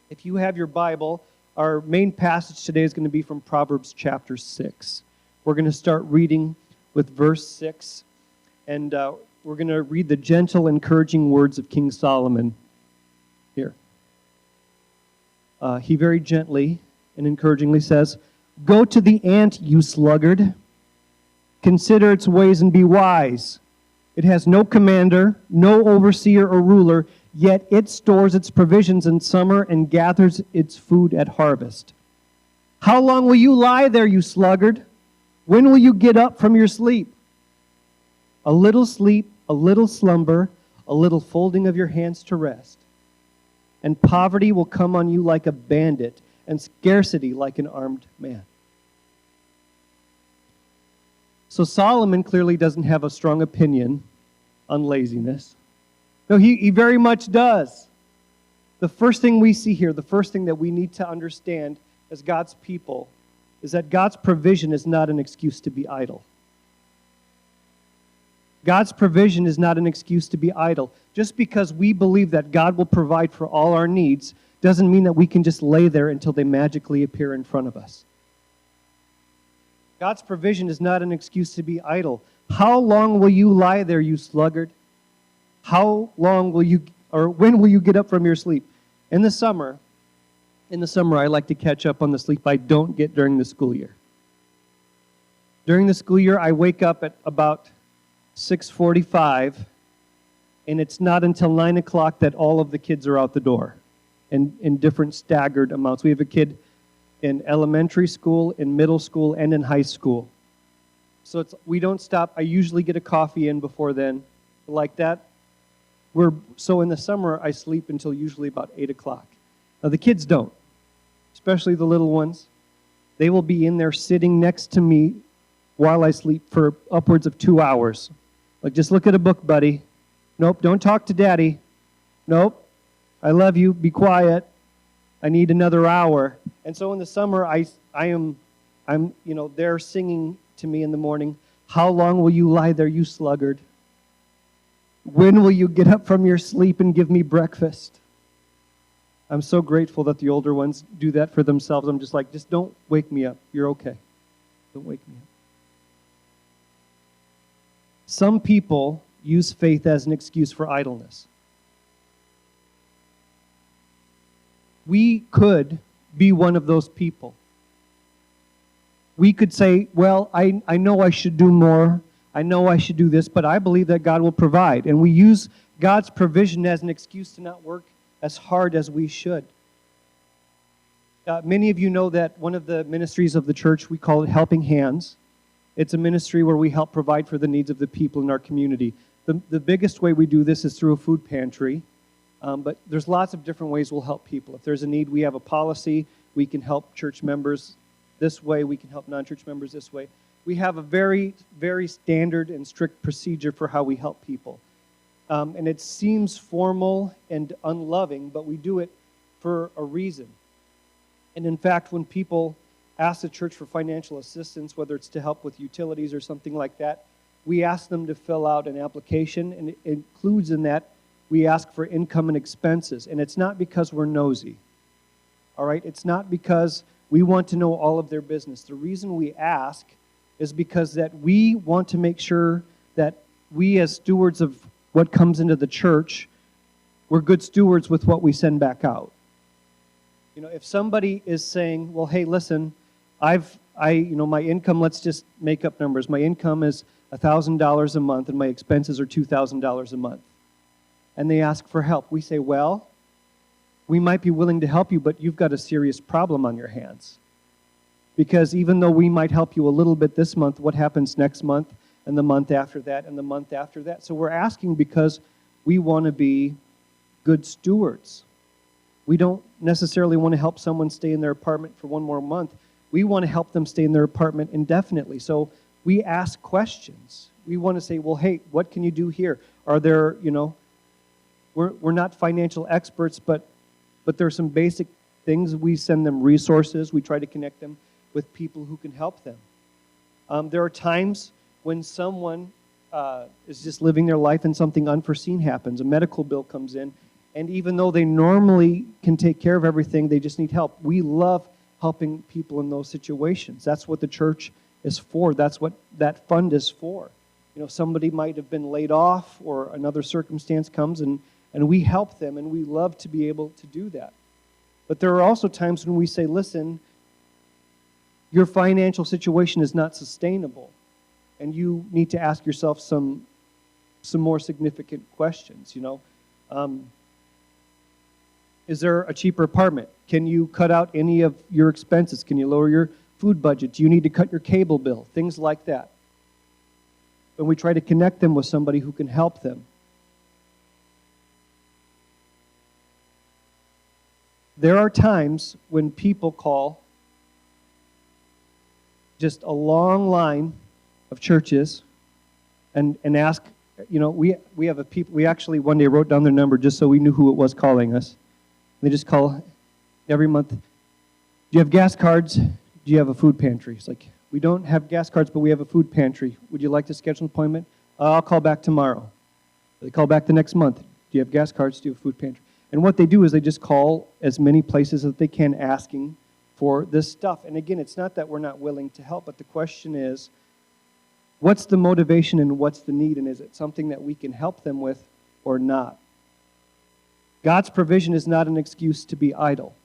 If you have your Bible, our main passage today is going to be from Proverbs chapter 6. We're going to start reading with verse 6, and we're going to read the gentle, encouraging words of King Solomon here. He very gently and encouragingly says, "Go to the ant, you sluggard. Consider its ways and be wise. It has no commander, no overseer or ruler, yet it stores its provisions in summer and gathers its food at harvest. How long will you lie there, you sluggard? When will you get up from your sleep? A little sleep, a little slumber, a little folding of your hands to rest. And poverty will come on you like a bandit, and scarcity like an armed man." So Solomon clearly doesn't have a strong opinion on laziness. No, he very much does. The first thing we see here, the first thing that we need to understand as God's people, is that God's provision is not an excuse to be idle. God's provision is not an excuse to be idle. Just because we believe that God will provide for all our needs doesn't mean that we can just lay there until they magically appear in front of us. God's provision is not an excuse to be idle. How long will you lie there, you sluggard? How long will you, or when will you get up from your sleep? In the summer, I like to catch up on the sleep I don't get during the school year. During the school year, I wake up at about 6:45, and it's not until 9 o'clock that all of the kids are out the door in different staggered amounts. We have a kid in elementary school, in middle school, and in high school. So we don't stop. I usually get a coffee in before then. Like that, so in the summer, I sleep until usually about 8 o'clock. Now, the kids don't, especially the little ones. They will be in there sitting next to me while I sleep for upwards of 2 hours. Like, just look at a book, buddy. Nope, don't talk to Daddy. Nope, I love you, be quiet. I need another hour. And so in the summer, I'm they're singing to me in the morning, "How long will you lie there, you sluggard? When will you get up from your sleep and give me breakfast?" I'm so grateful that the older ones do that for themselves. I'm just like, just don't wake me up. You're okay. Don't wake me up. Some people use faith as an excuse for idleness. We could be one of those people. We could say, well, I know I should do more. I know I should do this, but I believe that God will provide. And we use God's provision as an excuse to not work as hard as we should. Many of you know that one of the ministries of the church, we call it Helping Hands. It's a ministry where we help provide for the needs of the people in our community. The biggest way we do this is through a food pantry. But there's lots of different ways we'll help people. If there's a need, we have a policy. We can help church members this way. We can help non-church members this way. We have a very, very standard and strict procedure for how we help people. And it seems formal and unloving, but we do it for a reason. And in fact, when people ask the church for financial assistance, whether it's to help with utilities or something like that, we ask them to fill out an application, and it includes in that we ask for income and expenses. And it's not because we're nosy, all right? It's not because we want to know all of their business. The reason we ask is because that we want to make sure that we as stewards of what comes into the church, we're good stewards with what we send back out. You know, if somebody is saying, well, hey, listen, my income, let's just make up numbers. My income is $1,000 a month and my expenses are $2,000 a month. And they ask for help. We say, well, we might be willing to help you, but you've got a serious problem on your hands. Because even though we might help you a little bit this month, what happens next month and the month after that and the month after that? So we're asking because we want to be good stewards. We don't necessarily want to help someone stay in their apartment for one more month. We want to help them stay in their apartment indefinitely. So we ask questions. We want to say, well, hey, what can you do here? Are there, we're not financial experts, but there are some basic things. We send them resources. We try to connect them with people who can help them. There are times when someone is just living their life and something unforeseen happens. A medical bill comes in, And even though they normally can take care of everything, they just need help. We love helping people in those situations. That's what the church is for. That's what that fund is for. Somebody might have been laid off or another circumstance comes, and we help them, and we love to be able to do that. But there are also times when we say, listen, your financial situation is not sustainable, and you need to ask yourself some more significant questions. Is there a cheaper apartment? Can you cut out any of your expenses? Can you lower your food budget? Do you need to cut your cable bill? Things like that. And we try to connect them with somebody who can help them. There are times when people call just a long line of churches and ask, we have we actually one day wrote down their number just so we knew who it was calling us. They just call every month. Do you have gas cards? Do you have a food pantry? It's like, we don't have gas cards, but we have a food pantry. Would you like to schedule an appointment? I'll call back tomorrow. They call back the next month. Do you have gas cards? Do you have a food pantry? And what they do is they just call as many places as they can asking for this stuff. And again, it's not that we're not willing to help, but the question is, what's the motivation and what's the need? And is it something that we can help them with or not? God's provision is not an excuse to be idle.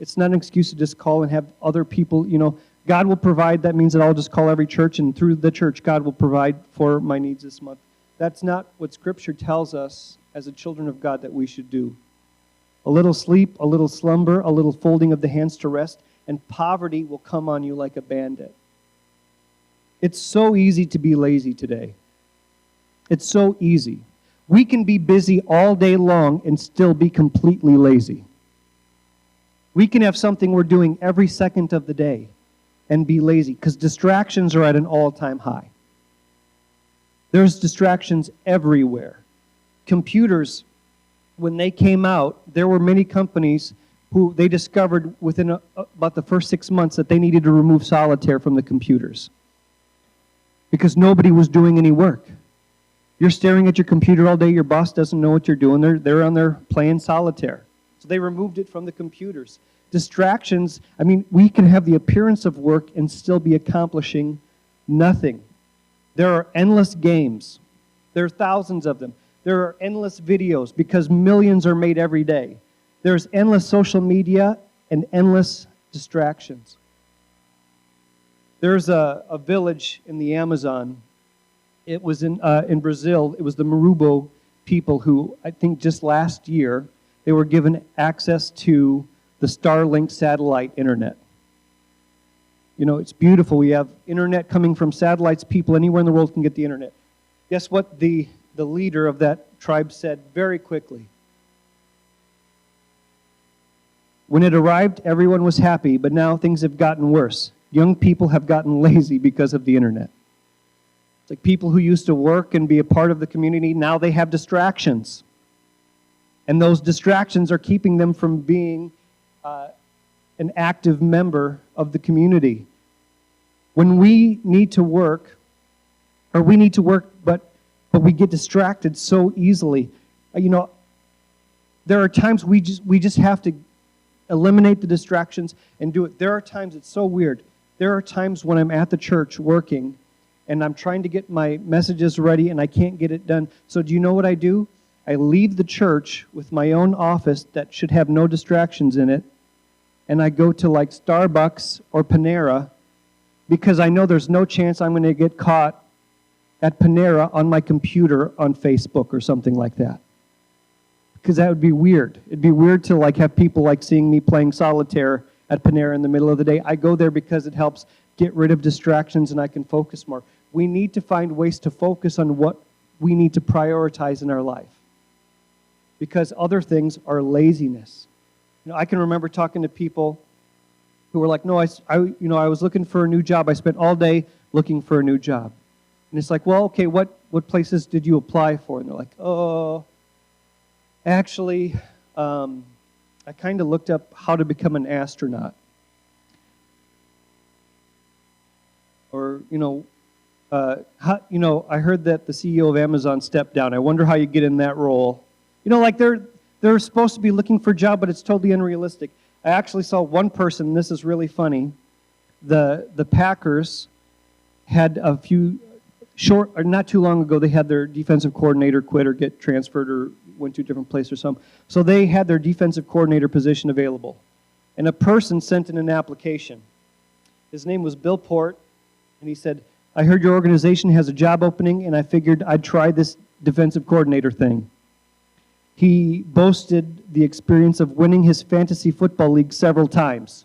It's not an excuse to just call and have other people, God will provide. That means that I'll just call every church, and through the church, God will provide for my needs this month. That's not what Scripture tells us as the children of God that we should do. A little sleep, a little slumber, a little folding of the hands to rest, and poverty will come on you like a bandit. It's so easy to be lazy today. It's so easy. We can be busy all day long and still be completely lazy. We can have something we're doing every second of the day and be lazy because distractions are at an all-time high. There's distractions everywhere. Computers, when they came out, there were many companies who they discovered within about the first 6 months that they needed to remove solitaire from the computers because nobody was doing any work. You're staring at your computer all day, your boss doesn't know what you're doing, they're on there playing solitaire. So they removed it from the computers. Distractions, we can have the appearance of work and still be accomplishing nothing. There are endless games. There are thousands of them. There are endless videos because millions are made every day. There's endless social media and endless distractions. There's a village in the Amazon. It was in Brazil. It was the Marubo people who, I think just last year, they were given access to the Starlink satellite internet. It's beautiful. We have internet coming from satellites. People anywhere in the world can get the internet. Guess what the leader of that tribe said very quickly? When it arrived, everyone was happy, but now things have gotten worse. Young people have gotten lazy because of the internet. It's like people who used to work and be a part of the community, now they have distractions. And those distractions are keeping them from being an active member of the community. When we need to work, but we get distracted so easily. There are times we just have to eliminate the distractions and do it. There are times, it's so weird. There are times when I'm at the church working and I'm trying to get my messages ready and I can't get it done. So do you know what I do? I leave the church with my own office that should have no distractions in it, and I go to like Starbucks or Panera because I know there's no chance I'm going to get caught at Panera on my computer on Facebook or something like that. Because that would be weird. It'd be weird to like have people like seeing me playing solitaire at Panera in the middle of the day. I go there because it helps get rid of distractions and I can focus more. We need to find ways to focus on what we need to prioritize in our life. Because other things are laziness. I can remember talking to people who were like, no, I was looking for a new job. I spent all day looking for a new job. And it's like, well, okay, what places did you apply for? And they're like, oh, actually, I kind of looked up how to become an astronaut. Or, I heard that the CEO of Amazon stepped down. I wonder how you get in that role. They're supposed to be looking for a job, but it's totally unrealistic. I actually saw one person, and this is really funny. The Packers had a few or not too long ago, they had their defensive coordinator quit or get transferred or went to a different place or something. So they had their defensive coordinator position available. And a person sent in an application. His name was Bill Port, and he said, I heard your organization has a job opening, and I figured I'd try this defensive coordinator thing. He boasted the experience of winning his fantasy football league several times.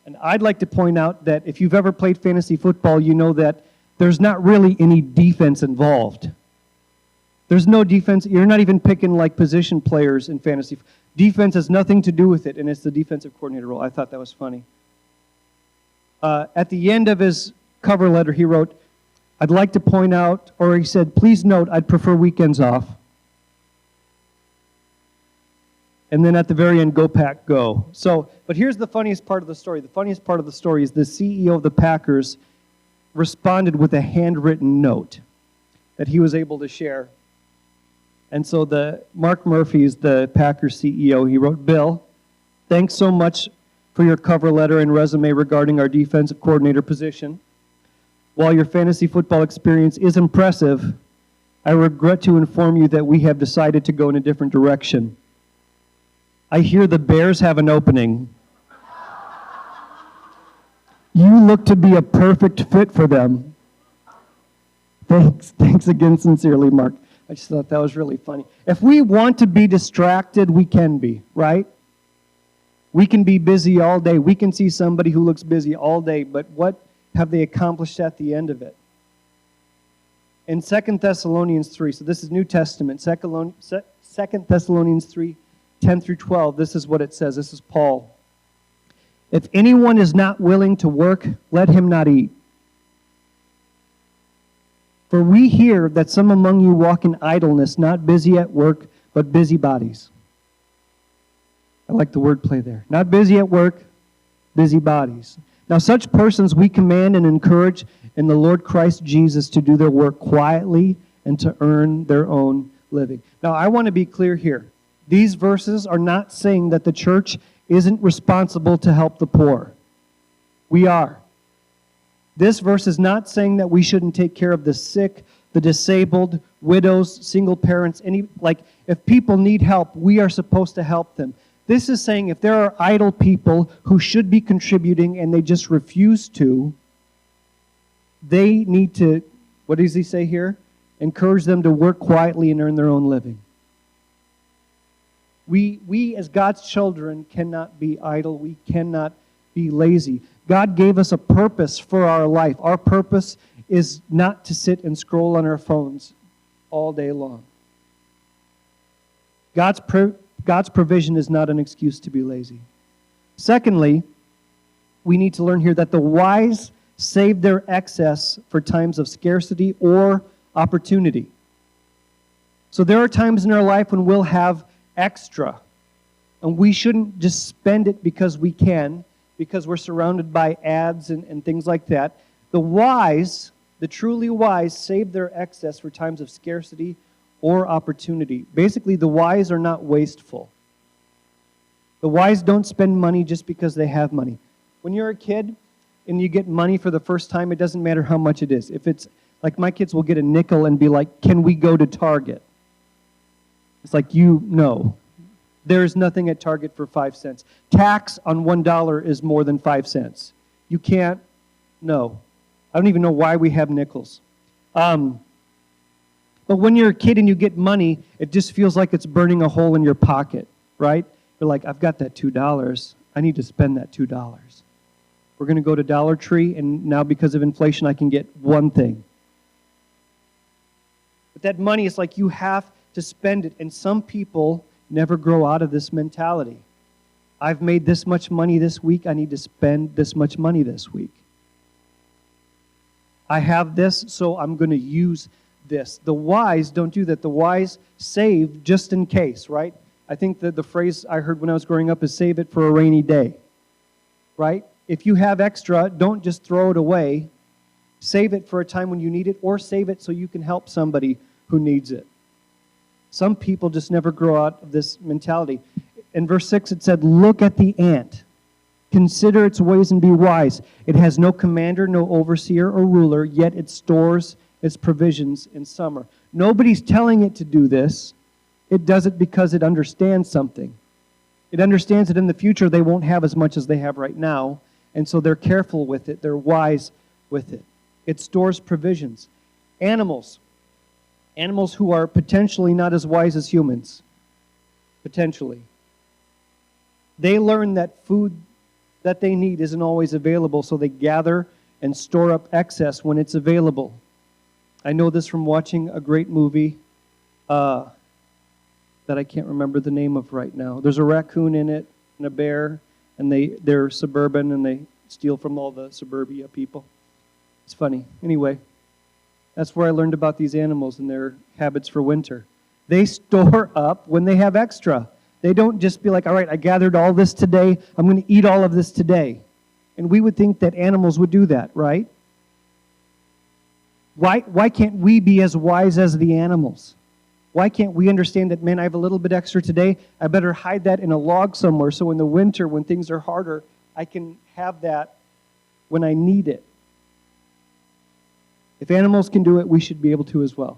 And I'd like to point out that if you've ever played fantasy football, you know that there's not really any defense involved. There's no defense. You're not even picking like position players in fantasy. Defense has nothing to do with it, and it's the defensive coordinator role. I thought that was funny. At the end of his cover letter, he wrote, I'd like to point out, or he said, please note, I'd prefer weekends off. And then at the very end, go Pack, go. So, but here's the funniest part of the story. The funniest part of the story is the CEO of the Packers responded with a handwritten note that he was able to share. And so Mark Murphy is the Packers CEO. He wrote, Bill, thanks so much for your cover letter and resume regarding our defensive coordinator position. While your fantasy football experience is impressive, I regret to inform you that we have decided to go in a different direction. I hear the Bears have an opening. You look to be a perfect fit for them. Thanks again, sincerely, Mark. I just thought that was really funny. If we want to be distracted, we can be, right? We can be busy all day. We can see somebody who looks busy all day, but what have they accomplished at the end of it? In 2 Thessalonians 3, so this is New Testament, 2 Thessalonians 3, 10 through 12, this is what it says. This is Paul. If anyone is not willing to work, let him not eat. For we hear that some among you walk in idleness, not busy at work, but busybodies. I like the wordplay there. Not busy at work, busybodies. Now such persons we command and encourage in the Lord Christ Jesus to do their work quietly and to earn their own living. Now I want to be clear here. These verses are not saying that the church isn't responsible to help the poor. We are. This verse is not saying that we shouldn't take care of the sick, the disabled, widows, single parents, if people need help, we are supposed to help them. This is saying if there are idle people who should be contributing and they just refuse to, they need to, what does he say here? Encourage them to work quietly and earn their own living. We as God's children cannot be idle. We cannot be lazy. God gave us a purpose for our life. Our purpose is not to sit and scroll on our phones all day long. God's provision is not an excuse to be lazy. Secondly, we need to learn here that the wise save their excess for times of scarcity or opportunity. So there are times in our life when we'll have extra, and we shouldn't just spend it because we can, because we're surrounded by ads and things like that. The wise, the truly wise, save their excess for times of scarcity or opportunity. Basically, the wise are not wasteful. The wise don't spend money just because they have money. When you're a kid and you get money for the first time, it doesn't matter how much it is. If it's like my kids will get a nickel and be like, can we go to Target? It's like, there's nothing at Target for 5 cents. Tax on $1 is more than 5 cents. You can't, no. I don't even know why we have nickels. But when you're a kid and you get money, it just feels like it's burning a hole in your pocket, right? You're like, I've got that $2. I need to spend that $2. We're going to go to Dollar Tree, and now because of inflation, I can get one thing. But that money is like you have to spend it, and some people never grow out of this mentality. I've made this much money this week, I need to spend this much money this week. I have this, so I'm going to use this. The wise don't do that. The wise save just in case, right? I think that the phrase I heard when I was growing up is save it for a rainy day, right? If you have extra, don't just throw it away. Save it for a time when you need it, or save it so you can help somebody who needs it. Some people just never grow out of this mentality. In verse 6 it said, look at the ant. Consider its ways and be wise. It has no commander, no overseer or ruler, yet it stores its provisions in summer. Nobody's telling it to do this. It does it because it understands something. It understands that in the future they won't have as much as they have right now, and so they're careful with it. They're wise with it. It stores provisions. Animals who are potentially not as wise as humans, potentially. They learn that food that they need isn't always available, so they gather and store up excess when it's available. I know this from watching a great movie that I can't remember the name of right now. There's a raccoon in it and a bear, and they're suburban and they steal from all the suburbia people. It's funny. Anyway, that's where I learned about these animals and their habits for winter. They store up when they have extra. They don't just be like, all right, I gathered all this today. I'm going to eat all of this today. And we would think that animals would do that, right? Why can't we be as wise as the animals? Why can't we understand that, man, I have a little bit extra today. I better hide that in a log somewhere so in the winter when things are harder, I can have that when I need it. If animals can do it, we should be able to as well.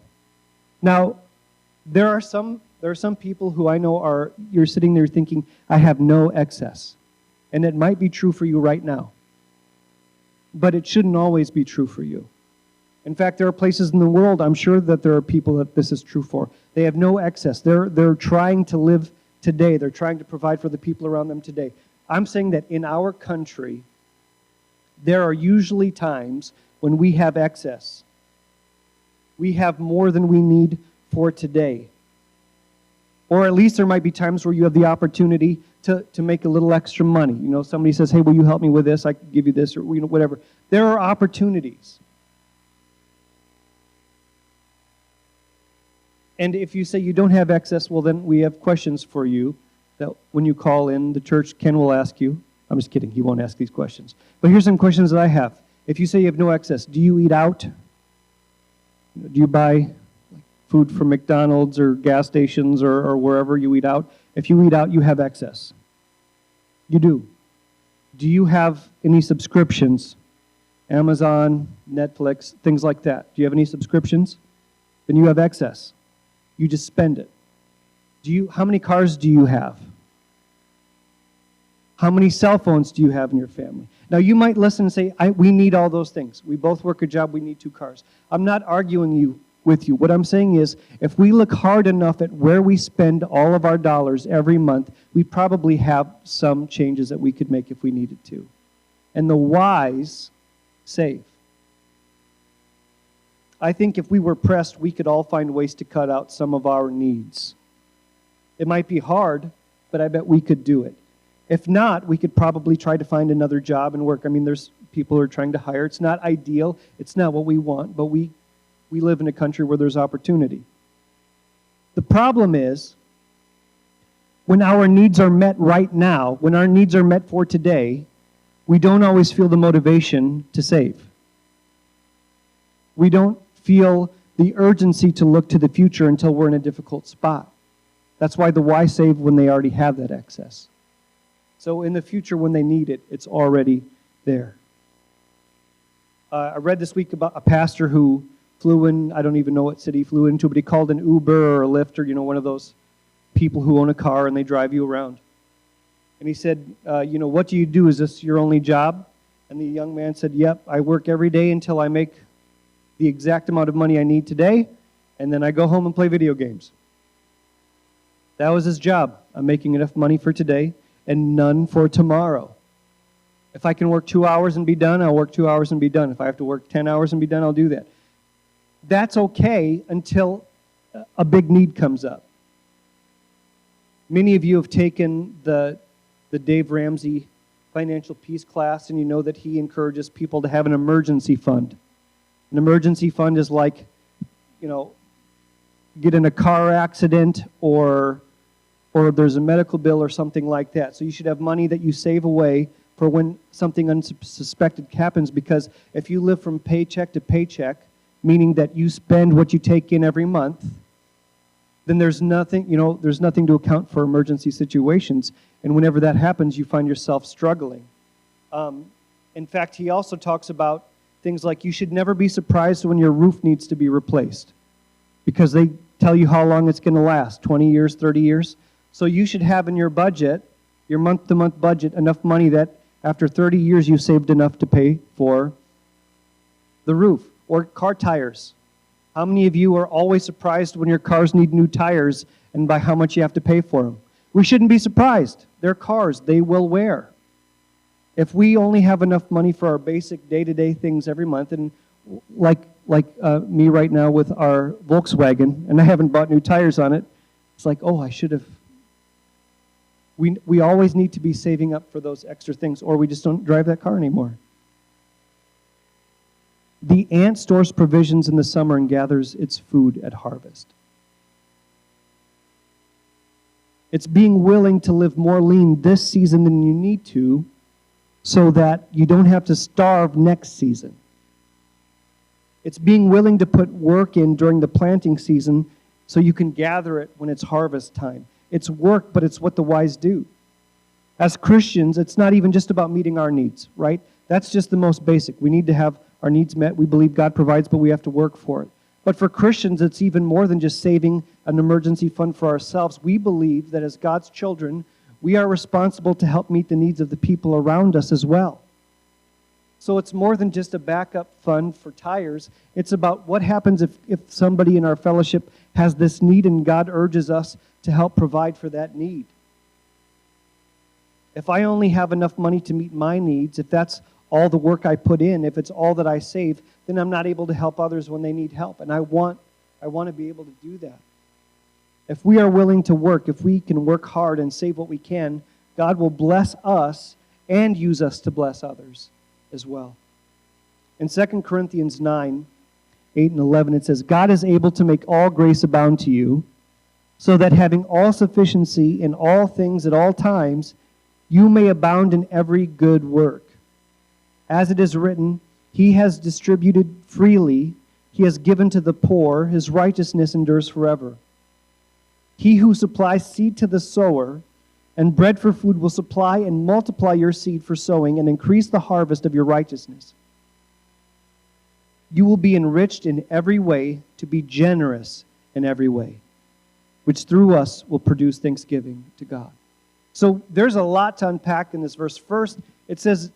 Now, there are some people who I know you're sitting there thinking, I have no excess. And it might be true for you right now. But it shouldn't always be true for you. In fact, there are places in the world, I'm sure that there are people that this is true for. They have no excess. They're trying to live today. They're trying to provide for the people around them today. I'm saying that in our country, there are usually times when we have excess. We have more than we need for today. Or at least there might be times where you have the opportunity to make a little extra money. You know, somebody says, hey, will you help me with this? I can give you this, or whatever. There are opportunities. And if you say you don't have excess, well, then we have questions for you that when you call in, the church, Ken will ask you. I'm just kidding. He won't ask these questions. But here's some questions that I have. If you say you have no excess, do you eat out? Do you buy food from McDonald's or gas stations or wherever you eat out? If you eat out, you have excess. You do. Do you have any subscriptions? Amazon, Netflix, things like that. Do you have any subscriptions? Then you have excess. You just spend it. How many cars do you have? How many cell phones do you have in your family? Now, you might listen and say, we need all those things. We both work a job, we need 2 cars. I'm not arguing with you. What I'm saying is, if we look hard enough at where we spend all of our dollars every month, we probably have some changes that we could make if we needed to. And the wise save. I think if we were pressed, we could all find ways to cut out some of our needs. It might be hard, but I bet we could do it. If not, we could probably try to find another job and work. I mean, there's people who are trying to hire. It's not ideal. It's not what we want, but we live in a country where there's opportunity. The problem is, when our needs are met right now, when our needs are met for today, we don't always feel the motivation to save. We don't feel the urgency to look to the future until we're in a difficult spot. That's why the wise save when they already have that excess. So in the future, when they need it, it's already there. I read this week about a pastor who flew in, I don't even know what city he flew into, but he called an Uber or a Lyft or, one of those people who own a car and they drive you around. And he said, what do you do? Is this your only job? And the young man said, yep, I work every day until I make the exact amount of money I need today, and then I go home and play video games. That was his job. I'm making enough money for today and none for tomorrow. If I can work 2 hours and be done, I'll work 2 hours and be done. If I have to work 10 hours and be done, I'll do that. That's okay until a big need comes up. Many of you have taken the Dave Ramsey Financial Peace class, and you know that he encourages people to have an emergency fund. An emergency fund is like, get in a car accident or there's a medical bill or something like that. So you should have money that you save away for when something unsuspected happens, because if you live from paycheck to paycheck, meaning that you spend what you take in every month, then there's nothing to account for emergency situations. And whenever that happens, you find yourself struggling. In fact, he also talks about things like you should never be surprised when your roof needs to be replaced, because they tell you how long it's going to last, 20 years, 30 years. So you should have in your budget, your month-to-month budget, enough money that after 30 years you've saved enough to pay for the roof. Or car tires. How many of you are always surprised when your cars need new tires and by how much you have to pay for them? We shouldn't be surprised. They're cars. They will wear. If we only have enough money for our basic day-to-day things every month, and like me right now with our Volkswagen, and I haven't bought new tires on it, it's like, oh, I should have. We always need to be saving up for those extra things, or we just don't drive that car anymore. The ant stores provisions in the summer and gathers its food at harvest. It's being willing to live more lean this season than you need to so that you don't have to starve next season. It's being willing to put work in during the planting season so you can gather it when it's harvest time. It's work, but it's what the wise do. As Christians, it's not even just about meeting our needs, right? That's just the most basic. We need to have our needs met. We believe God provides, but we have to work for it. But for Christians, it's even more than just saving an emergency fund for ourselves. We believe that as God's children, we are responsible to help meet the needs of the people around us as well. So it's more than just a backup fund for tires. It's about what happens if somebody in our fellowship has this need and God urges us to help provide for that need. If I only have enough money to meet my needs, if that's all the work I put in, if it's all that I save, then I'm not able to help others when they need help. And I want to be able to do that. If we are willing to work, if we can work hard and save what we can, God will bless us and use us to bless others as well. In 2 Corinthians 9, 8 and 11, it says, God is able to make all grace abound to you, so that having all sufficiency in all things at all times, you may abound in every good work. As it is written, He has distributed freely, He has given to the poor, His righteousness endures forever. He who supplies seed to the sower and bread for food will supply and multiply your seed for sowing and increase the harvest of your righteousness. You will be enriched in every way to be generous in every way, which through us will produce thanksgiving to God. So there's a lot to unpack in this verse. First, it says,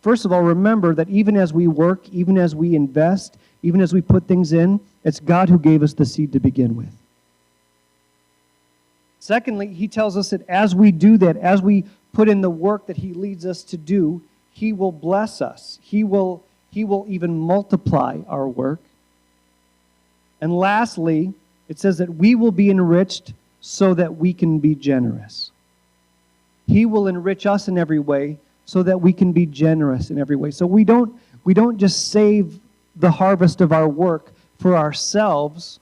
first of all, remember that even as we work, even as we invest, even as we put things in, it's God who gave us the seed to begin with. Secondly, he tells us that as we do that, as we put in the work that he leads us to do, he will bless us. He will even multiply our work. And lastly, it says that we will be enriched so that we can be generous. He will enrich us in every way so that we can be generous in every way. So we don't just save the harvest of our work for ourselves.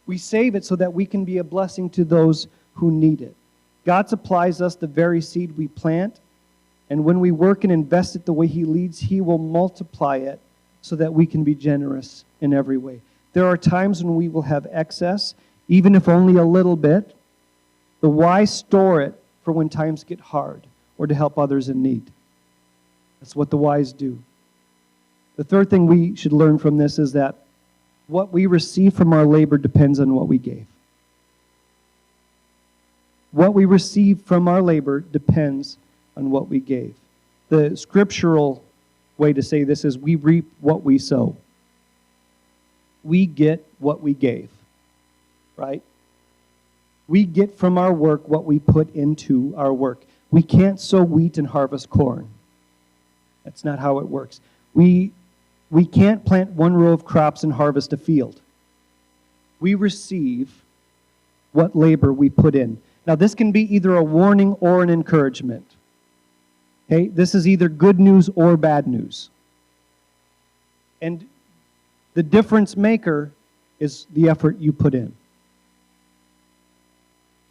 We save it so that we can be a blessing to those who need it. God supplies us the very seed we plant, and when we work and invest it the way he leads, he will multiply it so that we can be generous in every way. There are times when we will have excess, even if only a little bit. The wise store it for when times get hard or to help others in need. That's what the wise do. The third thing we should learn from this is that what we receive from our labor depends on what we gave. What we receive from our labor depends on what we gave. The scriptural way to say this is we reap what we sow. We get what we gave, right? We get from our work what we put into our work. We can't sow wheat and harvest corn. That's not how it works. We can't plant one row of crops and harvest a field. We receive what labor we put in. Now, this can be either a warning or an encouragement. Okay, this is either good news or bad news. And the difference maker is the effort you put in.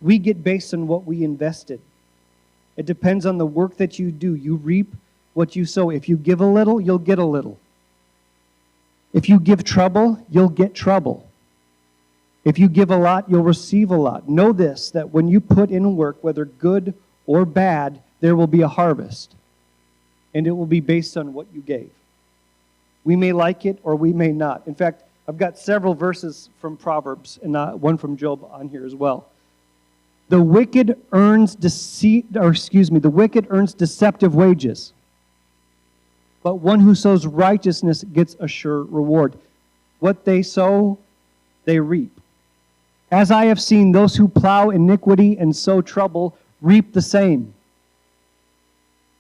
We get based on what we invested. It depends on the work that you do. You reap what you sow. If you give a little, you'll get a little. If you give trouble, you'll get trouble. If you give a lot, you'll receive a lot. Know this, that when you put in work, whether good or bad, there will be a harvest. And it will be based on what you gave. We may like it or we may not. In fact, I've got several verses from Proverbs and one from Job on here as well. The wicked earns the wicked earns deceptive wages. But one who sows righteousness gets a sure reward. What they sow, they reap. As I have seen, those who plow iniquity and sow trouble reap the same.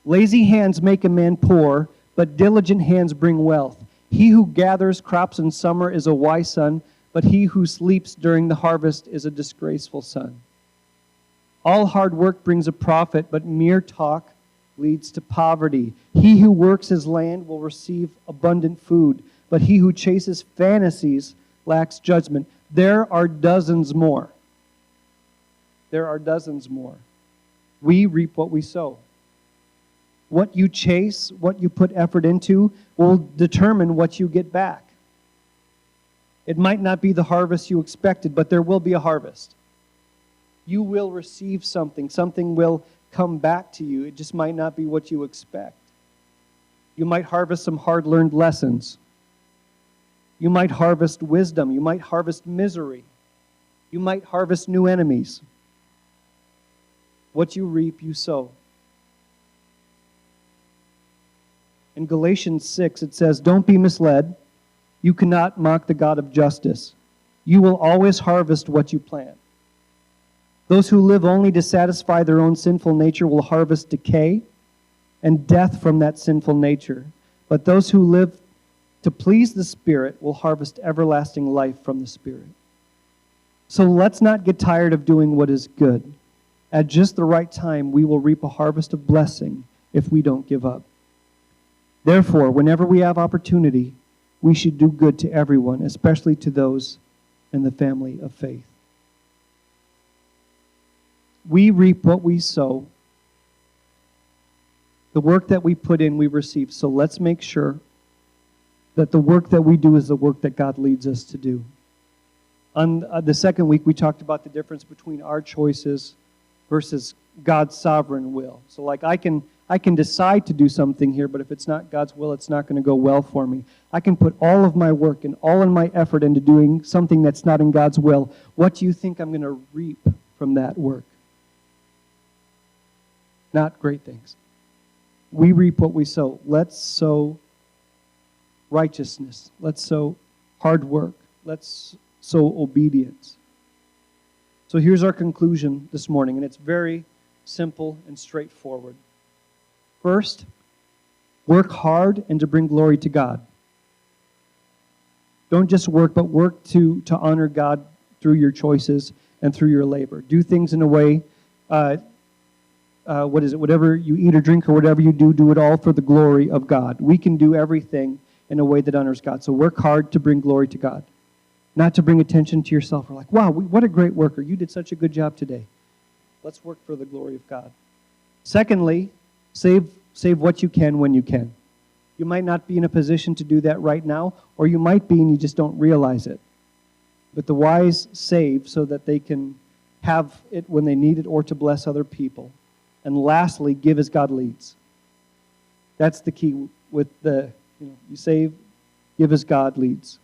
Lazy hands make a man poor, but diligent hands bring wealth. He who gathers crops in summer is a wise son, but he who sleeps during the harvest is a disgraceful son. All hard work brings a profit, but mere talk leads to poverty. He who works his land will receive abundant food, but he who chases fantasies lacks judgment. There are dozens more. There are dozens more. We reap what we sow. What you chase, what you put effort into, will determine what you get back. It might not be the harvest you expected, but there will be a harvest. You will receive something. Something will come back to you. It just might not be what you expect. You might harvest some hard-learned lessons. You might harvest wisdom. You might harvest misery. You might harvest new enemies. What you reap, you sow. In Galatians 6, it says, "Don't be misled. You cannot mock the God of justice. You will always harvest what you plant. Those who live only to satisfy their own sinful nature will harvest decay and death from that sinful nature. But those who live to please the Spirit will harvest everlasting life from the Spirit." So let's not get tired of doing what is good. At just the right time, we will reap a harvest of blessing if we don't give up. Therefore, whenever we have opportunity, we should do good to everyone, especially to those in the family of faith. We reap what we sow. The work that we put in, we receive. So let's make sure that the work that we do is the work that God leads us to do. On the second week, we talked about the difference between our choices versus God's sovereign will. So like I can decide to do something here, but if it's not God's will, it's not going to go well for me. I can put all of my work and all of my effort into doing something that's not in God's will. What do you think I'm going to reap from that work? Not great things. We reap what we sow. Let's sow righteousness. Let's sow hard work. Let's sow obedience. So here's our conclusion this morning, and it's very simple and straightforward. First, work hard and to bring glory to God. Don't just work, but work to honor God through your choices and through your labor. Do things in a way, whatever you eat or drink or whatever you do, do it all for the glory of God. We can do everything in a way that honors God. So work hard to bring glory to God. Not to bring attention to yourself. We're like, wow, what a great worker. You did such a good job today. Let's work for the glory of God. Secondly, save what you can when you can. You might not be in a position to do that right now, or you might be and you just don't realize it. But the wise save so that they can have it when they need it or to bless other people. And lastly, give as God leads. That's the key with you save, give as God leads.